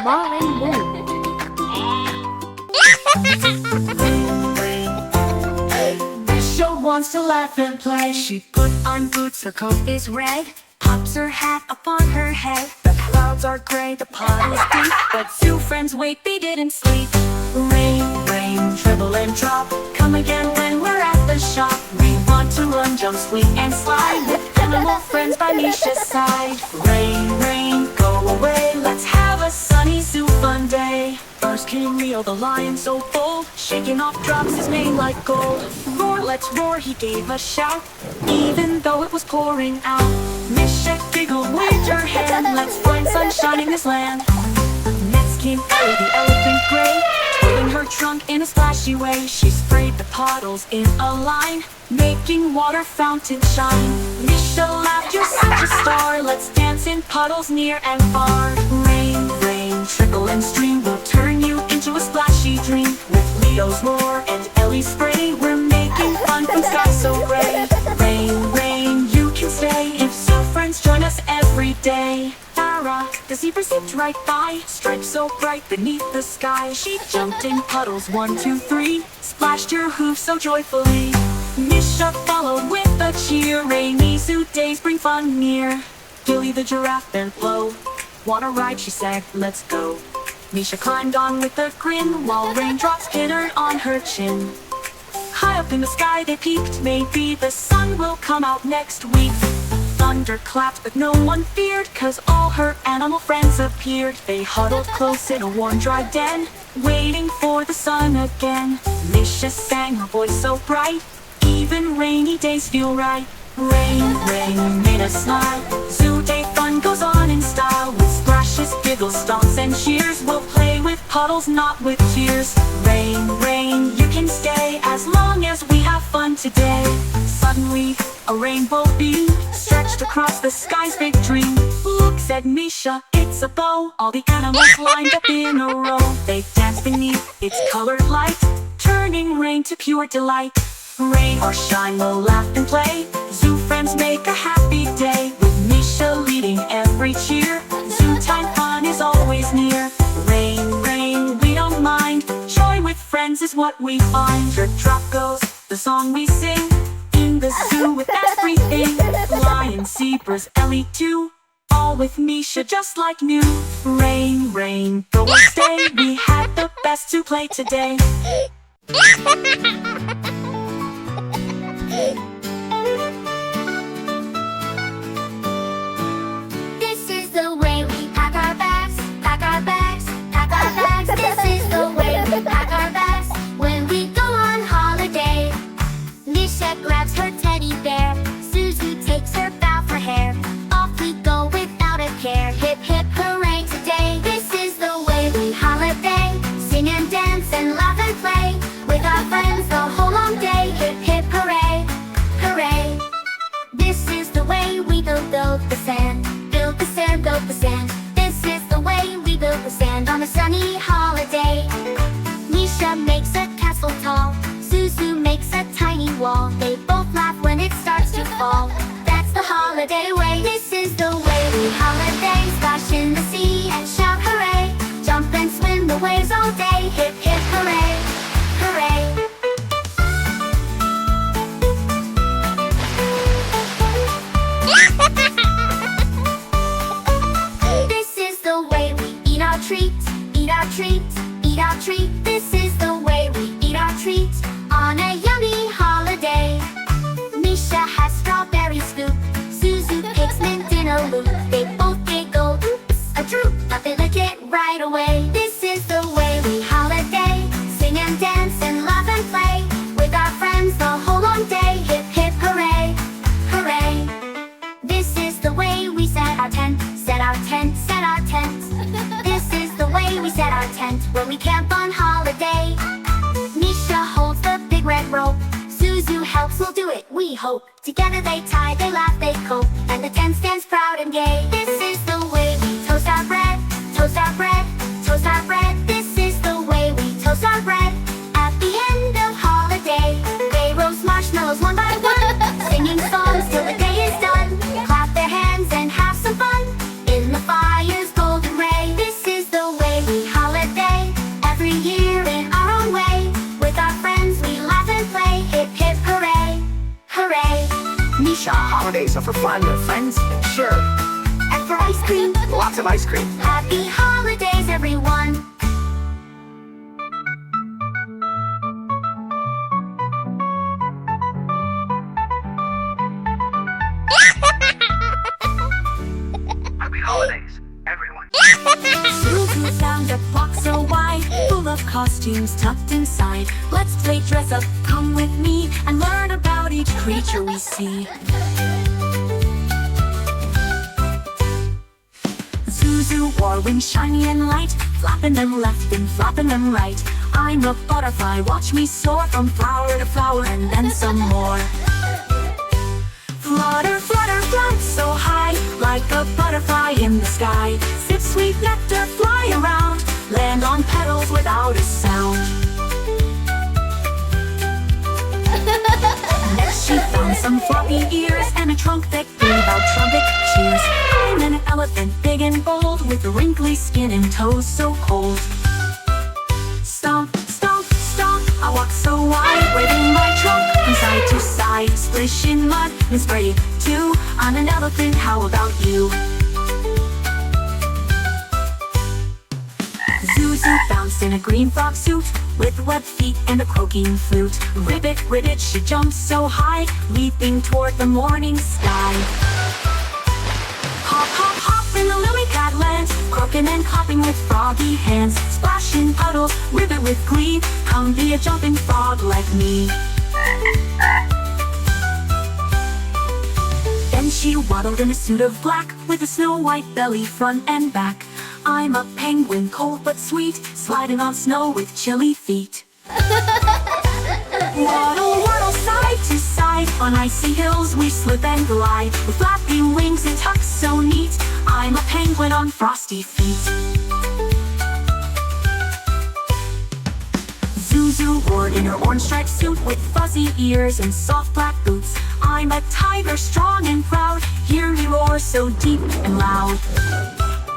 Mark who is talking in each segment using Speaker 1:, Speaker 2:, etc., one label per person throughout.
Speaker 1: Marlin Moon.
Speaker 2: Misha wants to laugh and play. She put on boots, her coat is red, pops her hat upon her head. The clouds are gray, the puddles deep, but two friends wait, they didn't sleep. Rain, rain, dribble and drop, come again when we're at the shop. We want to run, jump, swing and slide with animal friends by Misha's side. Rain, rain, go away, let's have a sunny zoo fun day. First came Leo the lion so bold, shaking off drops his mane like gold. Roar, let's roar, he gave a shout, even though it was pouring out. Misha giggled, waved her hand, let's find sunshine in this land. Next came Ellie the Elephant gray, twirling her trunk in a splashy way. She sprayed the puddles in a line, making water fountains shine. Misha laughed, you're such a star, let's dance in puddles near and far. Rain, rain, trickle and stream will turn you into a splashy dream. With Leo's roar and Ellie's spray, we're making fun from sky so gray. Rain, rain, you can stay if zoo friends join us every day. Zara the Zebra zipped right by, stripes so bright beneath the sky. She jumped in puddles 1, 2, 3, splashed her hooves so joyfully. Misha followed with a cheer, rainy zoo days bring fun near. Gilly the Giraffe bent low, want a ride, she sang, let's go. Misha climbed on with a grin, while raindrops glittered on her chin. High up in the sky they peeked, maybe the sun will come out next week. Thunder clapped but no one feared, cause all her animal friends appeared. They huddled close in a warm dry den, waiting for the sun again. Misha sang, her voice so bright, even rainy days feel right. Rain, rain, made us smile, zoo day fun goes on in style. With splashes, giggles, stomps and cheers, we'll play with puddles, not with tears. Rain, rain, you can stay as long as we have fun today. Suddenly, a rainbow beam stretched across the sky's big dream. Look, said Misha, it's a bow. All the animals lined up in a row. They danced beneath its colored light, turning rain to pure delight. Rain or shine, we'll laugh and play, zoo friends make a happy day. With Misha leading every cheer, zoo time fun is always near. Rain, rain, we don't mind, joy with friends is what we find. Drip drop goes the song we sing, in the zoo with everything. Lions, zebras, Ellie too, all with Misha just like new. Rain, rain, go and stay, we had the best to play today.
Speaker 3: This is the way we pack our bags, pack our bags, pack our bags. This is the way we pack our bags when we go on holiday. Misha grabs her teddy bear, Suzu takes her bow for hair. Off we go without a care, hip hip hooray today. This is the way we holiday, sing and dance and laugh and play with our friends the whole long day. Hip hip hooray, hooray. This is the way we build the sand, build the sand, build the sand. This is the way we build the sand on a sunny holiday. Misha makes a castle tall, Suzu makes a tiny wall. They both laugh when it starts to fall. That's the holiday way. This is the way we holiday, splash in the sea and shout hooray, jump and swim the waves all day. Hip hip hooray, hooray. This is the way we eat our treat, eat our treat, eat our treat. This is the way we eat our treat on a yummy holiday. Misha has strawberry scoop, Suzu picks mint in a loop. They both giggle, oops, a droop, but they lick it right away. This is the way we holiday, sing and dance and laugh and play with our friends the whole long day. Hip hip hooray, hooray. This is the way we set our tent, set our tent, set our tent. This is the way we set our tent when we camp on holiday. Misha holds the big red rope, Suzu helps, we'll do it, we hope. Together they tie, they laugh, they cope, and the tent stands proud and gay. This is the way we toast our bread, toast our bread, toast our bread. This is the way we toast our bread at the end of holiday. They roast marshmallows one by one, singing songs till the day is done.
Speaker 2: Misha, holidays are for fun with friends, sure.
Speaker 3: And for ice cream,
Speaker 2: Lots of ice cream.
Speaker 3: happy holidays, everyone.
Speaker 2: Happy holidays, everyone. Suzu found a box so wide, full of costumes tucked inside. Let's play dress up, come with me, and learn about each creature we see. Zuzu wore wings shiny and light, flapping them left and flapping them right. I'm a butterfly, watch me soar from flower to flower and then some more. Flutter, flutter, flutter so high, like a butterfly in the sky. Sip sweet nectar, fly around, land on petals without a sound. Next she found some floppy ears and a trunk that gave out trumpet cheers. I'm an elephant, big and bold, with wrinkly skin and toes so cold. Stomp, stomp, stomp, I walk so wide, waving my trunk from side to side. Splish in mud and spray too, I'm an elephant, how about you? Zuzu bounced in a green frog suit, with webbed feet and a croaking flute. Ribbit, ribbit, she jumped so high, leaping toward the morning sky. Hop, hop, hop in the lily pad lands, croaking and hopping with froggy hands. Splash in puddles, ribbit with glee, come be a jumping frog like me. Then she waddled in a suit of black, with a snow-white belly front and back. I'm a penguin, cold but sweet, sliding on snow with chilly feet. Waddle, waddle, side to side, on icy hills we slip and glide. With flapping wings and tucks so neat, I'm a penguin on frosty feet. Zuzu wore in her orange striped suit, with fuzzy ears and soft black boots. I'm a tiger, strong and proud, hear me roar so deep and loud.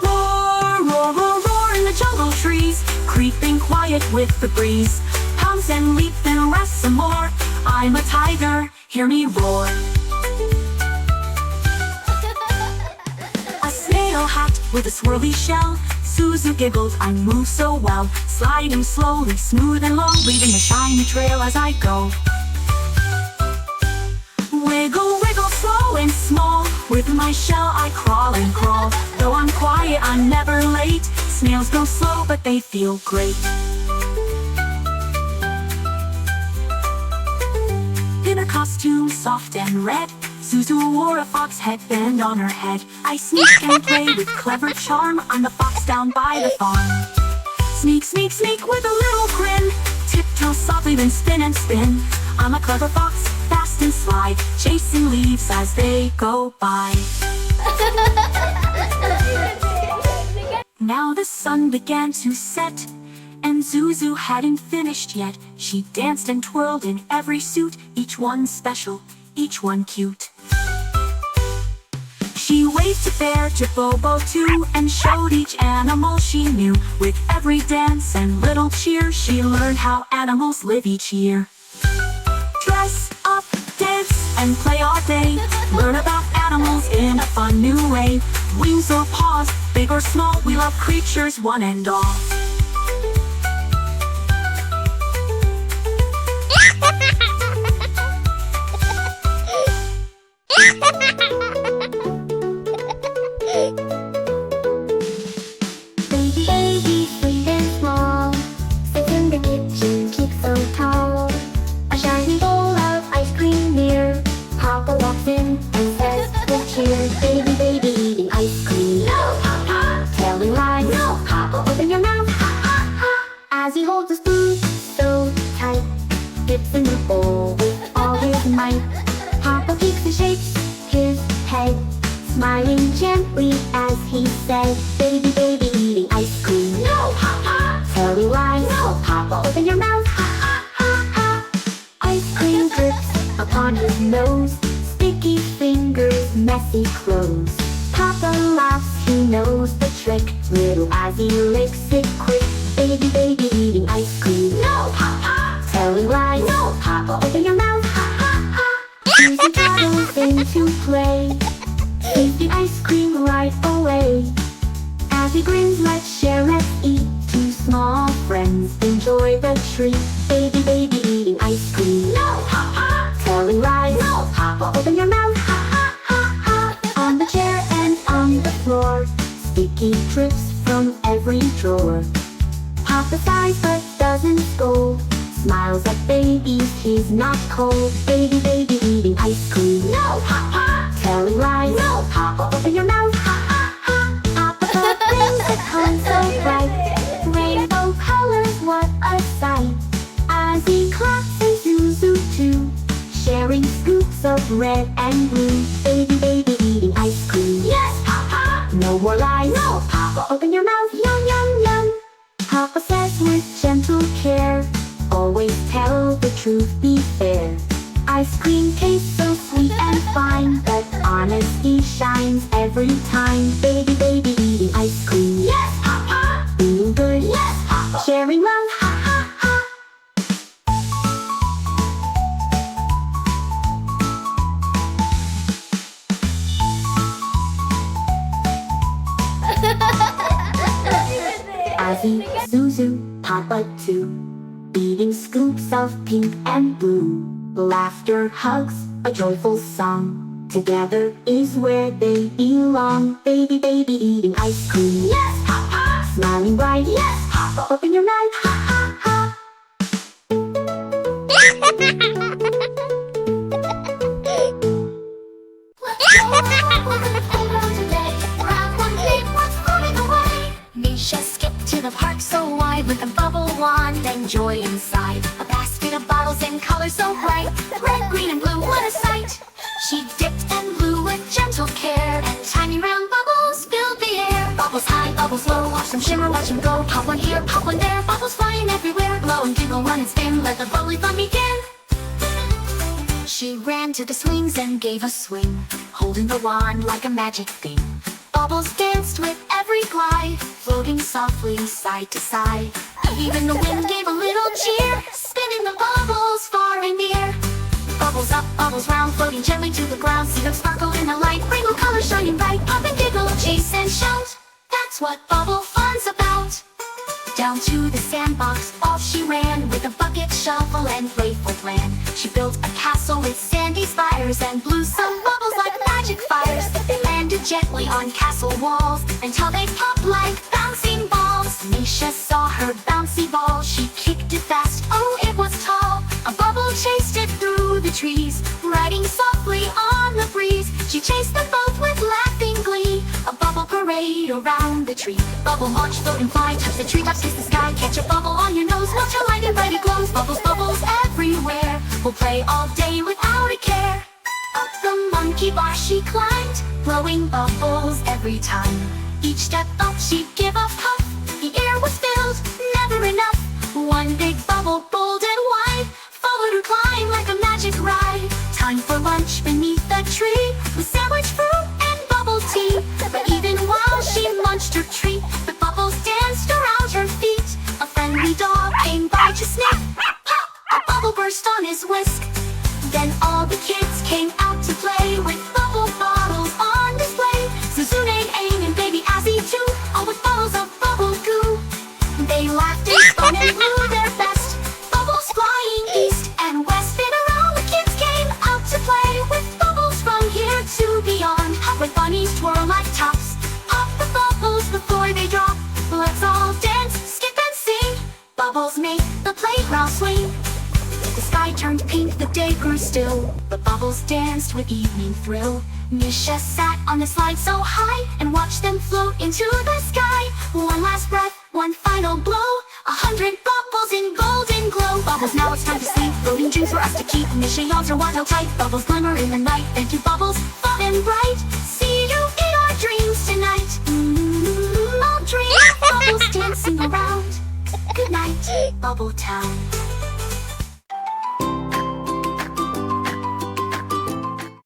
Speaker 2: Roar, roar, roar, roar in the jungle trees, creeping quiet with the breeze. Pounce and leap and rest some more, I'm a tiger, hear me roar. A snail hat with a swirly shell, Zuzu giggled, I move so well. Sliding slowly, smooth and long, leaving a shiny trail as I go. Wiggle, wiggle, slow and small, with my shell I crawl and crawl. Though I'm quiet, I'm never late. Snails go slow, but they feel great. In a costume soft and red, Zuzu wore a fox headband on her head. I sneak and play with clever charm, I'm the fox down by the farm. Sneak, sneak, sneak with a little grin, tiptoe softly then spin and spin. I'm a clever fox, fast and sly, chasing leaves as they go by. Now the sun began to set, and Zuzu hadn't finished yet. She danced and twirled in every suit, each one special, each one cute. She waved to bear, to Bobo too, and showed each animal she knew. With every dance and little cheer, she learned how animals live each year. Dress up, dance, and play all day. Learn about animals in a fun new way. Wings or paws, big or small, we love creatures one and all.
Speaker 3: Baby, baby, sweet and small, sits in the kitchen, keep so tall. A shiny bowl of ice cream near, Papa walks in and says with cheer. Baby, baby, eating ice cream. No, Papa. Telling lies. No, Papa. Open your mouth. Ha, ha, ha. As he holds the spoon so tight, dips in the bowl with all his might. Papa peeks and shakes his head, smiling gently as he said, baby, baby, eating ice cream. No, Papa. Telling lies. No, Papa. Open your mouth. Ha, ha, ha, ha. Ice cream drips upon his nose, sticky fingers, messy clothes. Papa laughs, he knows the trick, little as he licks it quick. Baby, baby, eating ice cream. No, Papa. Telling lies. No, Papa. Open your mouth. Ha, ha, ha. He
Speaker 2: Susie toddles in to play. Eat the ice cream right away. As he grins, let's share, let's eat. Two small friends enjoy the treat. Baby, baby eating ice cream. No, ha ha. Telling lies. No, Papa, open your mouth. Ha ha ha ha. On the chair and on the floor, sticky drips from every drawer. Papa sighs but doesn't scold. Smiles at babies, he's not cold. Baby, baby eating ice cream. No, ha ha. Telling lies. No, Papa, open your mouth. Ha ha ha. Papa brings it home so bright. Rainbow colors, what a sight. As he claps and zoo too, sharing scoops of red and blue. Baby, baby eating ice cream. Yes, Papa. No more lies. No, Papa, open your mouth. Yum, yum, yum. Papa says with gentle care, always tell the truth, be fair. Ice cream tastes so sweet and fine, but honesty shines every time. Baby, baby eating ice cream. Yes, Papa. Being good. Yes, Papa. Sharing love. Ha ha ha. Azzy, Zuzu, Papa too, eating scoops of pink and blue. Laughter, hugs, a joyful song. Together is where they belong. Baby, baby eating ice cream. Yes, Papa. Smiling bright. Yes, Papa. Open your mouth. Ha ha ha.
Speaker 3: Misha skipped to the park so wide with a bubble wand and joy inside. A basket of bottles in colors so bright, red, green, and blue, what a sight! She dipped and blew with gentle care, and tiny round bubbles filled the air. Bubbles high, bubbles low, watch them shimmer, watch them go. Pop one here, pop one there, bubbles flying everywhere. Blow and giggle, run and spin, let the bubbly fun begin. She ran to the swings and gave a swing, holding the wand like a magic thing. Bubbles danced with every glide, floating softly side to side. Even the wind gave a little cheer, spinning the bubbles far and near. Bubbles up, bubbles round, floating gently to the ground. See them sparkle in the light, rainbow colors shining bright. Pop and giggle, chase and shout. That's what bubble fun's about. Down to the sandbox, off she ran, with a bucket, shovel, and playful plan. She built a castle with sandy spires and blew some bubbles like magic fires. They landed gently on castle walls until they popped like bouncing balls. Misha saw her bouncy ball, she kicked it fast, oh it was tall. A bubble chased it through the trees, riding softly on the breeze. She chased them both with laughing glee, a bubble parade around the tree. Bubble launch, float and fly, touch the treetops, kiss the sky. Catch a bubble on your nose, watch how light and bright it glows. Bubbles, bubbles everywhere, we'll play all day without a care. Up the monkey bar she climbed, blowing bubbles every time. Each step up she'd give a puff, the air was filled, never enough. One big bubble, bold and wide, followed her climb like a magic ride. Time for lunch beneath the tree, with sandwich, fruit, and bubble tea. But even while she munched her treat, the bubbles danced around her feet. A friendly dog came by to sniff, pop! A bubble burst on his whisk. Then all the kids came out to play, with bubble bottles on display. Suzune, Aim, and baby Azzy too, all with bottles of bubble goo. They laughed and spun and blew their best, bubbles flying east and west. And around the kids came out to play, with bubbles from here to beyond. Hop with bunnies, twirl like tops, pop the bubbles before they drop. Let's all dance, skip and sing, bubbles make the playground swing. The sky turned pink, the day grew still, the bubbles danced with evening thrill. Misha sat on the slide so high and watched them float into the sky. One last breath, one final blow, 100 bubbles in golden glow. Bubbles, now it's time to sleep, floating dreams for us to keep. Misha yawns her wand held tight, bubbles glimmer in the night. Thank you bubbles, fun and bright. See you in our dreams tonight. I'll dream of bubbles dancing around. Good night, Bubble Town.